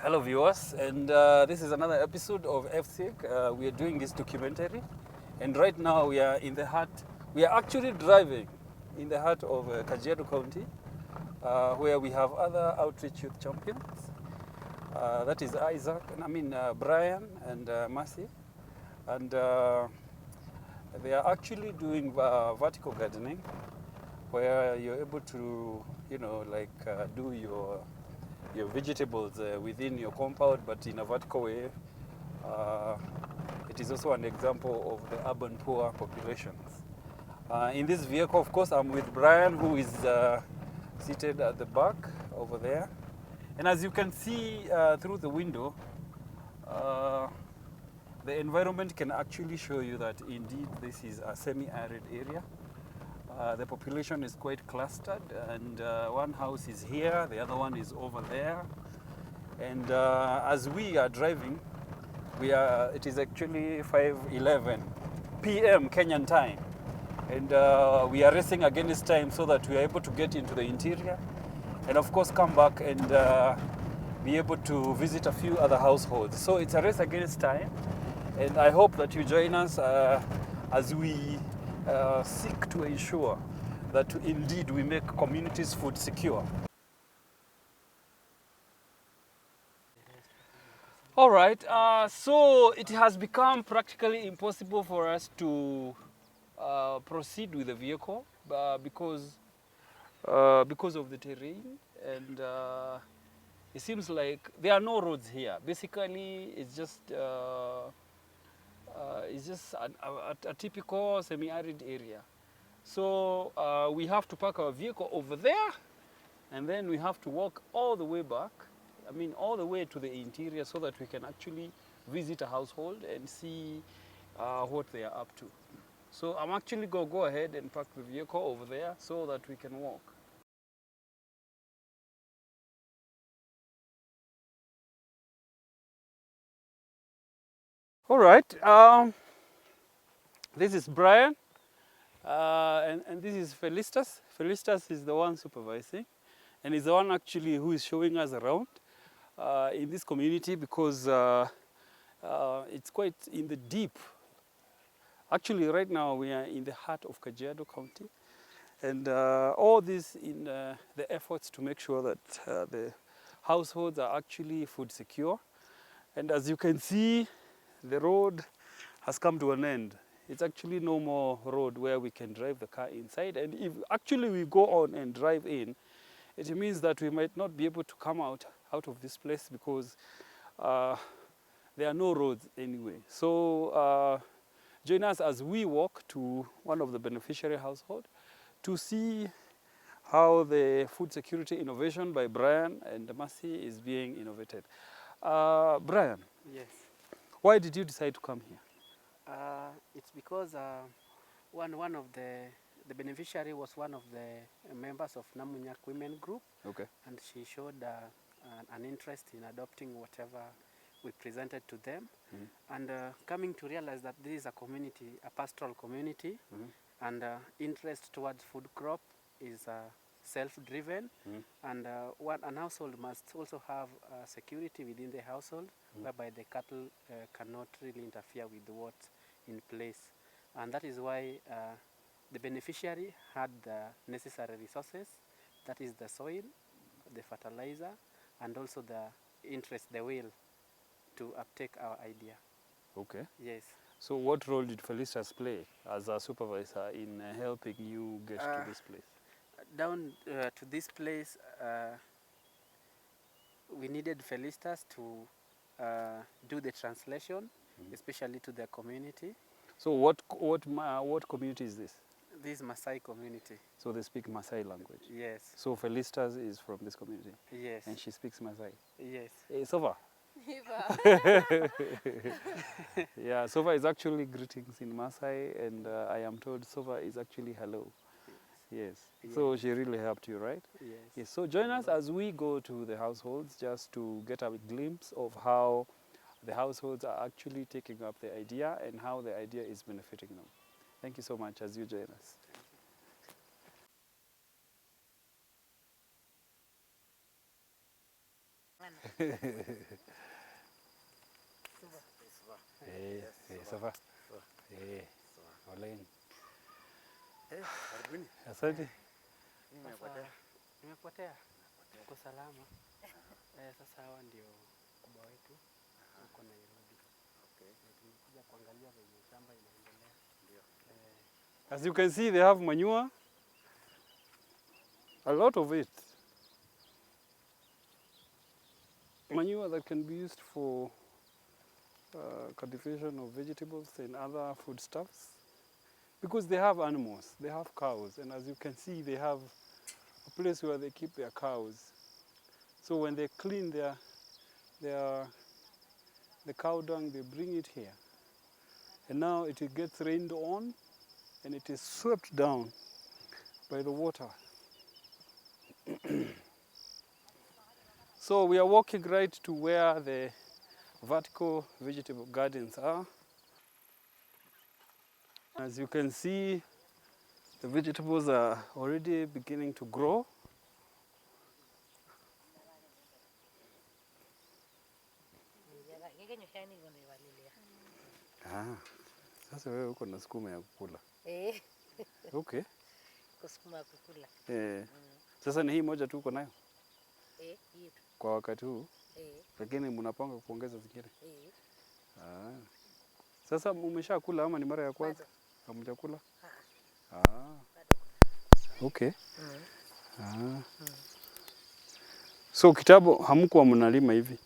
Hello viewers, and this is another episode of EmpServe. We are doing this documentary, and right now we are actually driving in the heart of Kajiado County, where we have other outreach youth champions. That is Brian and Mercy, and they are actually doing vertical gardening, where you're able to, do your vegetables within your compound, but in a vertical way. It is also an example of the urban poor populations. In this vehicle, of course, I'm with Brian, who is seated at the back over there. And as you can see through the window, the environment can actually show you that indeed this is a semi-arid area. The population is quite clustered, and one house is here, the other one is over there. And as we are driving, it is actually 5:11 p.m. Kenyan time. And we are racing against time so that we are able to get into the interior and of course come back and be able to visit a few other households. So it's a race against time, and I hope that you join us as we seek to ensure that indeed we make communities food secure. All right, so it has become practically impossible for us to proceed with the vehicle because of the terrain, and it seems like there are no roads here. Basically, it's just a typical semi-arid area. So we have to park our vehicle over there, and then we have to walk all the way back. All the way to the interior, so that we can actually visit a household and see what they are up to. So I'm actually going to go ahead and park the vehicle over there so that we can walk. All right, this is Brian, and this is Felicitas. Felicitas is the one supervising, and is the one actually who is showing us around in this community, because it's quite in the deep. Actually, right now we are in the heart of Kajiado County, and all this in the efforts to make sure that the households are actually food secure. And as you can see, the road has come to an end. It's actually no more road where we can drive the car inside, and if actually we go on and drive in, it means that we might not be able to come out of this place, because there are no roads anyway. So join us as we walk to one of the beneficiary households to see how the food security innovation by Brian and Mercy is being innovated. Brian. Yes. Why did you decide to come here? It's because one of the beneficiary was one of the members of Namunyak Women Group. Okay. And she showed an interest in adopting whatever we presented to them. Mm-hmm. And coming to realize that this is a community, a pastoral community, mm-hmm. and interest towards food crop is self-driven, mm-hmm. and an household must also have security within the household, mm-hmm. whereby the cattle cannot really interfere with what's in place. And that is why the beneficiary had the necessary resources, that is the soil, the fertilizer, and also the interest, the will to uptake our idea. Okay. Yes. So what role did Felicitas play as a supervisor in helping you get to this place? Down to this place, we needed Felicitas to do the translation, mm-hmm. especially to the community. So what community is this? This is Maasai community. So they speak Maasai language? Yes. So Felicitas is from this community? Yes. And she speaks Maasai? Yes. Hey, Sova. Yeah, Sova is actually greetings in Maasai, and I am told Sova is actually hello. Yes. Yes. So she really helped you, right? Yes. Yes. So join us as we go to the households, just to get a glimpse of how the households are actually taking up the idea and how the idea is benefiting them. Thank you so much as you join us. Ça va. Oleni. Asante. Nimepotea. Uko salama. Sasa hawa ndio kubwa wetu huko Nairobi. Okay. Tumekuja kuangalia venye shamba inaendelea. Ndio. As you can see, they have manure. A lot of it. Manure that can be used for cultivation of vegetables and other foodstuffs. Because they have animals, they have cows, and as you can see, they have a place where they keep their cows. So when they clean the cow dung, they bring it here. And now it gets rained on, and it is swept down by the water. So we are walking right to where the vertical vegetable gardens are. As you can see, the vegetables are already beginning to grow. Sasa wewe uko na sukuma ya kukula. Okay. Sukuma ya kukula. Sasa ni hii moja tu uko nayo? Hii tu. Kwa wakati huu? Lakini mnapanga kuongeza zingine? Sasa umeshakula ama ni mara ya kwanza? Hamjakula? Okay. So kitambo hamkuwa mnalima hivi?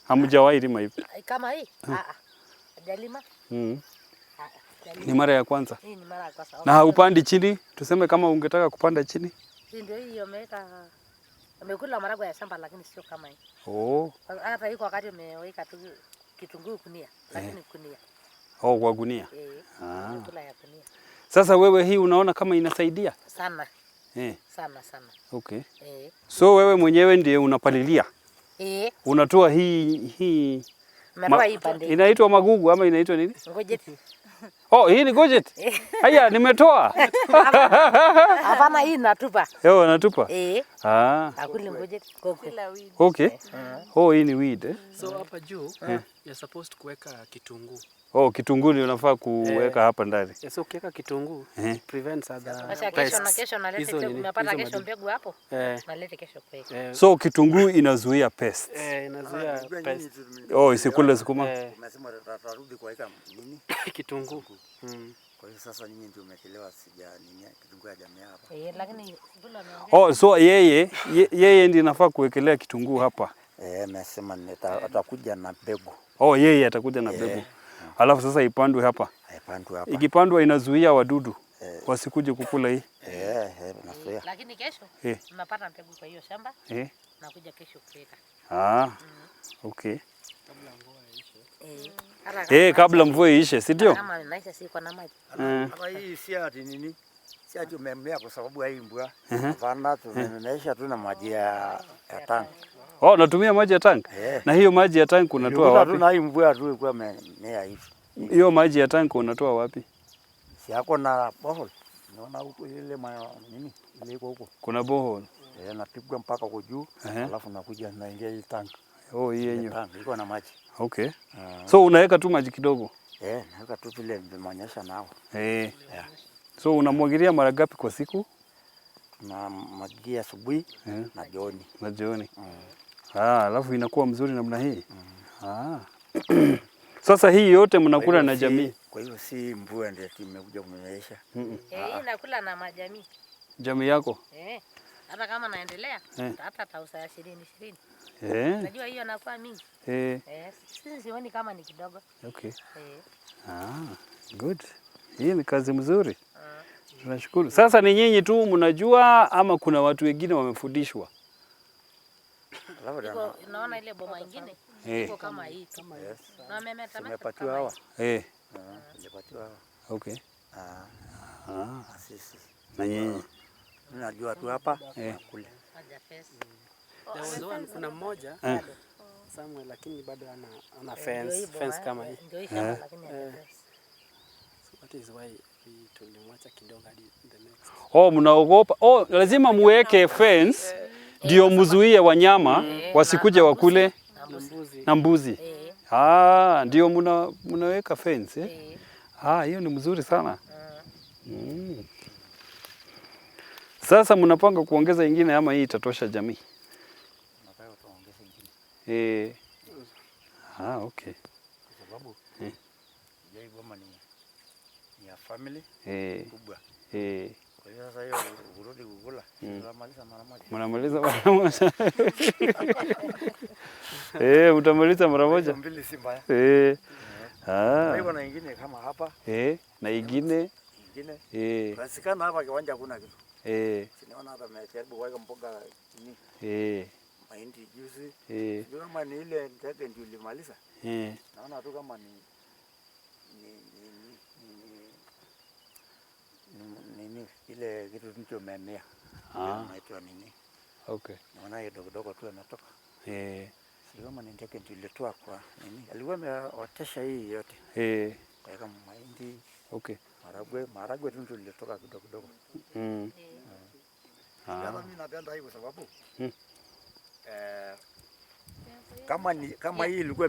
Hamjawahi lima hivi? Kama hii? Hajalima. Ni mara ya kwanza? Hii ni mara ya kwanza. Na haupandi chini? Tuseme kama ungetaka kupanda chini? Hii ndio hii amekula maragwe ya shamba lakini sio kama hii. Hata hii kwa wakati umeweka tu kitunguu kunia, lakini kunia. Kwa gunia? Kula ya kunia. Sasa wewe hii unaona kama inasaidia? Sana. Sana. Okay. So wewe mwenyewe ndiye unapalilia? Unatoa hii inaitwa magugu ama inaitwa nini? Ngojeti. Hii ni gojeti? Haya, nimetoa. Hapana, hii natupa. Natupa? Akuli ngojeti. Okay. Hii ni weed. So hapa juu you're supposed kuweka kitunguu. Kitunguu ndio unafaa kuweka hapa ndani. So ukiweka kitunguu prevents other pests. Kesho nalete umepata kesho mbegu hapo. Nalete kesho kuweka. So kitunguu inazuia pests. Inazuia pests. Isikule sukuma. Umesema tutarudi kuweka nini? Kitunguu. Kwa hiyo sasa nyinyi ndio umechelewa kitunguu hajamea hapa. Lakini so yeye ndiye anafaa kuwekelea kitunguu hapa. Amesema atakuja na mbegu. Yeye atakuja na mbegu. Alafu sasa ipandwe hapa. Ipandwe hapa. Ikipandwa inazuia wadudu wasikuje kukula hii. nazuia. Lakini kesho tunapata mbegu kwa hiyo shamba. Nakuja kesho kuweka. Okay. Kabla mvua iishe. Kabla mvua iishe, si ndio? Kama inaisha si kwa na maji. Hapa hii si ati nini? Si ati umemea kwa sababu ya hii mvua. Hapana, tunaisha tu na maji ya tanki. Natumia maji ya tanki? Na hiyo maji ya tanki unatoa wapi? Tuna hii mvua tu ilikuwa imea hivi. Hiyo maji ya tanki unatoa wapi? Si yako na borehole. Unaona huko ile nini? Ile iko huko. Kuna borehole. Napigwa mpaka huko juu, alafu nakuja naingia hii tanki. Hii yenyewe. Tanki iko na maji. Okay. So unaweka tu maji kidogo? Naweka tu vile nimeonyesha nao. So unamwagilia mara ngapi kwa siku? Tunamwagilia asubuhi na jioni. Na jioni. Alafu inakuwa mzuri namna hii. Sasa hii yote mnakula na jamii. Kwa hiyo si mvua ndio imekuja kumenyesha. Hii nakula na majamii. Jamii yako? Hata kama naendelea hata tausa ya 20. Unajua hiyo inakuwa mingi. Sisi sioni kama ni kidogo. Okay. Good. Hii ni kazi mzuri. Tunashukuru. Sasa ni nyinyi tu mnajua ama kuna watu wengine wamefundishwa? Unaona ile boma nyingine iko kama hii. Na tumepatiwa hawa. Tumepatiwa hawa. Okay. Sisi. Na nyinyi tunajua tu hapa kule. Kuna mmoja Samuel lakini bado ana fence kama hii. Ndio hii shamba lakini ana fence. That is why tulimwacha kidogo hadi the next. Mnaogopa. Lazima muweke fence ndio mzuie wanyama wasikuje wakule. Na mbuzi. Ndio mnaweka fence eh? Hiyo ni mzuri sana. Sasa mnapanga kuongeza ingine ama hii itatosha jamii? Nataka tuongeze ingine. Okay. Kwa sababu hii boma ni ya family kubwa. Kwa hiyo sasa hiyo urudi kukula, tunamaliza mara moja. Mnamaliza mara moja. Utamaliza mara moja. Mbili si mbaya. Kwa hiyo na ingine kama hapa. Na ingine. Rasikana hapa kiwanja hakuna kitu. Sinaona hata nimejaribu kuweka mboga chini. Mahindi juzi. Ndio kama ni ile ndege ndio ilimaliza. Naona tu kama ni ile kitu ndicho memea. Naitwa nini? Okay. Naona hiyo dogo tu inatoka. Sio kama ni ndege ndio ilitoa kwa nini? Alikuwa ameotesha hii yote. Kwa kama mahindi. Okay. Maharagwe tu ndio ilitoka kidogo. Sasa mimi napenda hii kwa sababu kama hii ilikuwa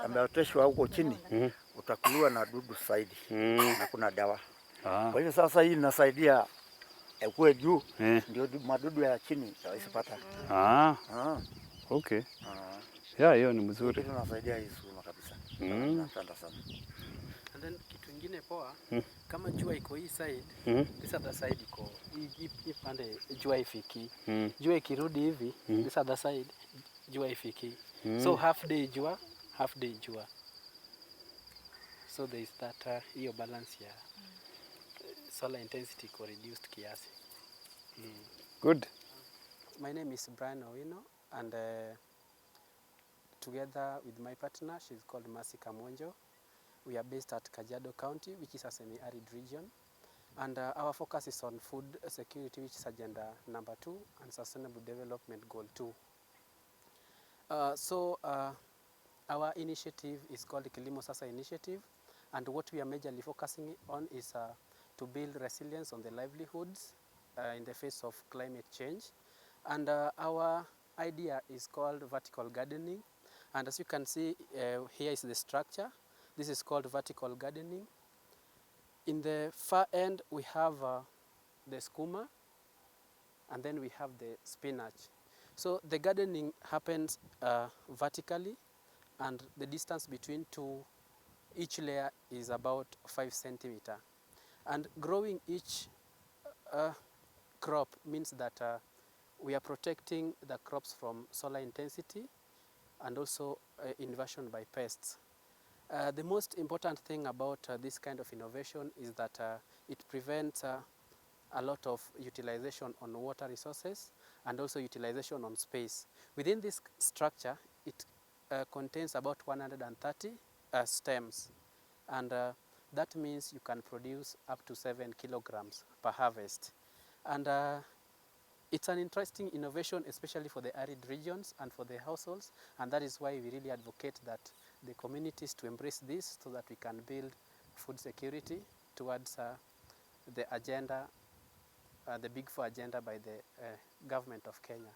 imeoteshwa huko chini, utakuliwa na dudu zaidi na kuna dawa. Kwa hiyo sasa hii inasaidia kuwe juu, ndio madudu ya chini yasipata. Okay. Hiyo ni mzuri. Inasaidia hii sukuma kabisa. Napenda sana. And then kitu kingine poa, kama jua iko hii side, this other side iko hii pande jua ifiki. Jua ikirudi hivi, this other side jua ifiki. So half day jua, half day jua. So there is that hiyo balance ya solar intensity iko reduced kiasi. Good. My name is Brian Owino, and together with my partner, she's called Mercy Kamonjo. We are based at Kajiado County, which is a semi-arid region. And our focus is on food security, which is agenda number 2, and sustainable development goal 2. Our initiative is called the Kilimo Sasa initiative. And what we are majorly focusing on is to build resilience on the livelihoods in the face of climate change. And our idea is called vertical gardening. And as you can see, here is the structure. This is called vertical gardening. In the far end, we have the skuma, and then we have the spinach. So the gardening happens vertically, and the distance between each layer is about 5 centimeters. And growing each crop means that we are protecting the crops from solar intensity and also invasion by pests. The most important thing about this kind of innovation is that it prevents a lot of utilization on water resources and also utilization on space. Within this structure, it contains about 130 stems, and that means you can produce up to 7 kilograms per harvest. And it's an interesting innovation, especially for the arid regions and for the households, and that is why we really advocate that the communities to embrace this so that we can build food security towards the agenda, the Big Four agenda by the government of Kenya.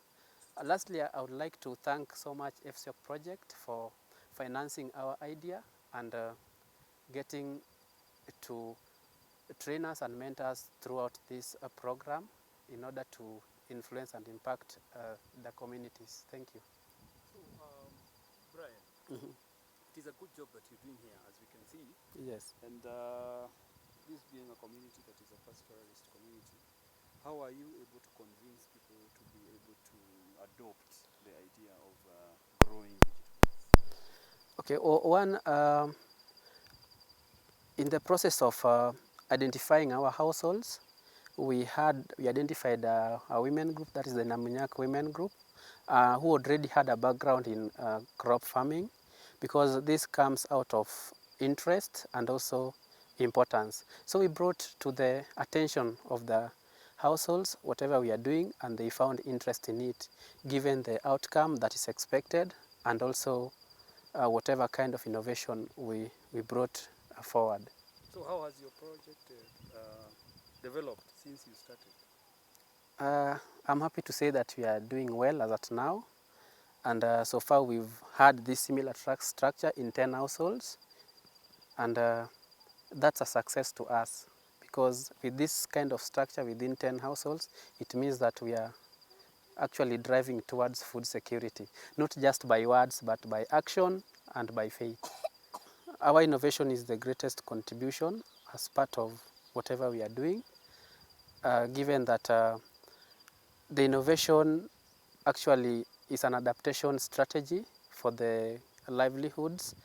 Lastly, I would like to thank so much EmpServe project for financing our idea and getting to train us and mentors throughout this program in order to influence and impact the communities. Thank you. So, Brian, it is a good job that you're doing here, as we can see. Yes. And this being a community that is a pastoralist community, how are you able to convince people to be able to adopt the idea of growing vegetables? Okay, one, in the process of identifying our households, we identified a women group, that is the Namunyak women group, who already had a background in crop farming, because this comes out of interest and also importance. So we brought to the attention of the households whatever we are doing, and they found interest in it, given the outcome that is expected and also whatever kind of innovation we brought forward. So how has your project developed since you started? I'm happy to say that we are doing well as at now, And so far we've had this similar structure in 10 households, and that's a success to us, because with this kind of structure within 10 households, it means that we are actually driving towards food security, not just by words, but by action and by faith. Our innovation is the greatest contribution as part of whatever we are doing, given that the innovation actually is an adaptation strategy for the livelihoods,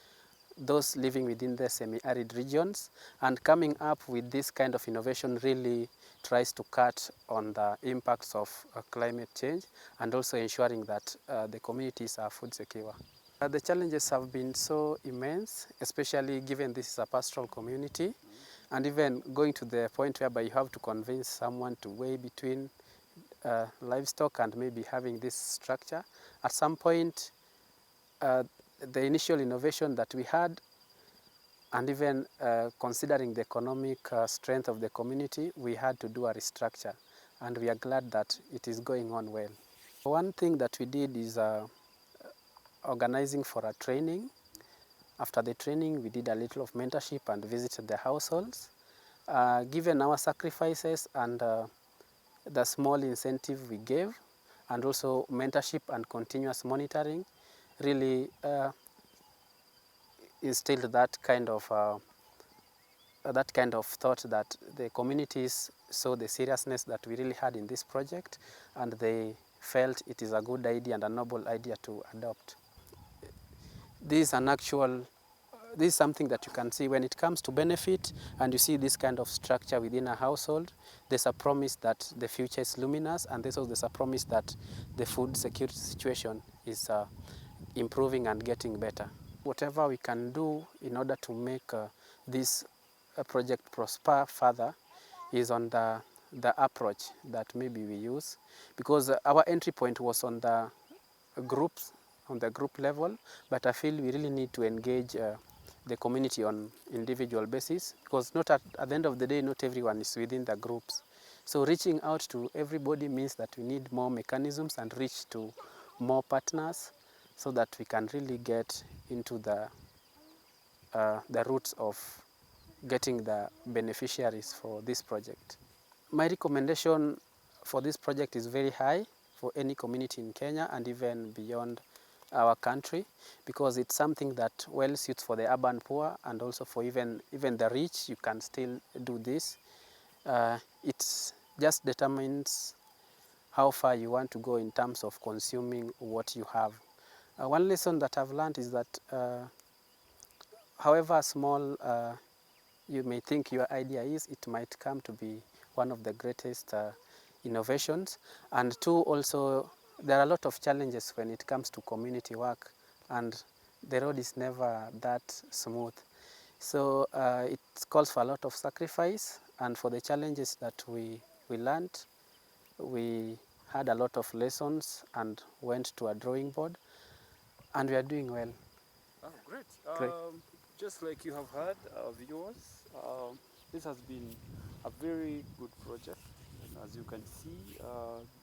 those living within the semi-arid regions, and coming up with this kind of innovation really tries to cut on the impacts of climate change, and also ensuring that the communities are food secure. The challenges have been so immense, especially given this is a pastoral community, and even going to the point whereby you have to convince someone to weigh between livestock and maybe having this structure. At some point, the initial innovation that we had, and even considering the economic strength of the community, we had to do a restructure, and we are glad that it is going on well. One thing that we did is organizing for a training. After the training, we did a little of mentorship and visited the households. Given our sacrifices and the small incentive we gave, and also mentorship and continuous monitoring, really instilled that kind of thought that the communities saw the seriousness that we really had in this project, and they felt it is a good idea and a noble idea to adopt. This is something that you can see when it comes to benefit, and you see this kind of structure within a household. There's a promise that the future is luminous, and there's a promise that the food security situation is improving and getting better. Whatever we can do in order to make this project prosper further is on the approach that maybe we use, because our entry point was on the groups, on the group level, but I feel we really need to engage the community on individual basis, because not at the end of the day, not everyone is within the groups. So reaching out to everybody means that we need more mechanisms and reach to more partners, so that we can really get into the roots of getting the beneficiaries for this project. My recommendation for this project is very high for any community in Kenya and even beyond our country, because it's something that well suits for the urban poor, and also for even the rich. You can still do this. It just determines how far you want to go in terms of consuming what you have. One lesson that I've learned is that however small you may think your idea is, it might come to be one of the greatest innovations. And two, also, there are a lot of challenges when it comes to community work, and the road is never that smooth. So it calls for a lot of sacrifice, and for the challenges that we learned, we had a lot of lessons and went to a drawing board, and we are doing well. Oh, great. Great. Just like you have heard, viewers, this has been a very good project. And as you can see,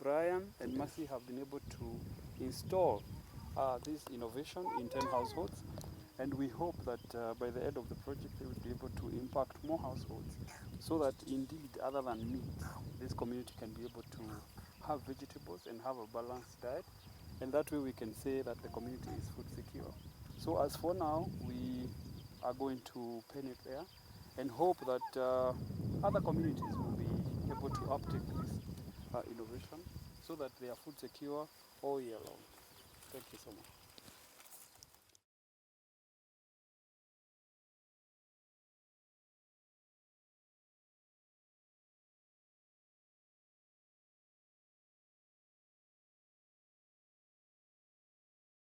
Brian and Mercy have been able to install this innovation in 10 households. And we hope that by the end of the project, they will be able to impact more households, so that indeed, other than meat, this community can be able to have vegetables and have a balanced diet. And that way we can say that the community is food secure. So as for now, we are going to pen it there and hope that other communities will be able to uptake this innovation, so that they are food secure all year long. Thank you so much.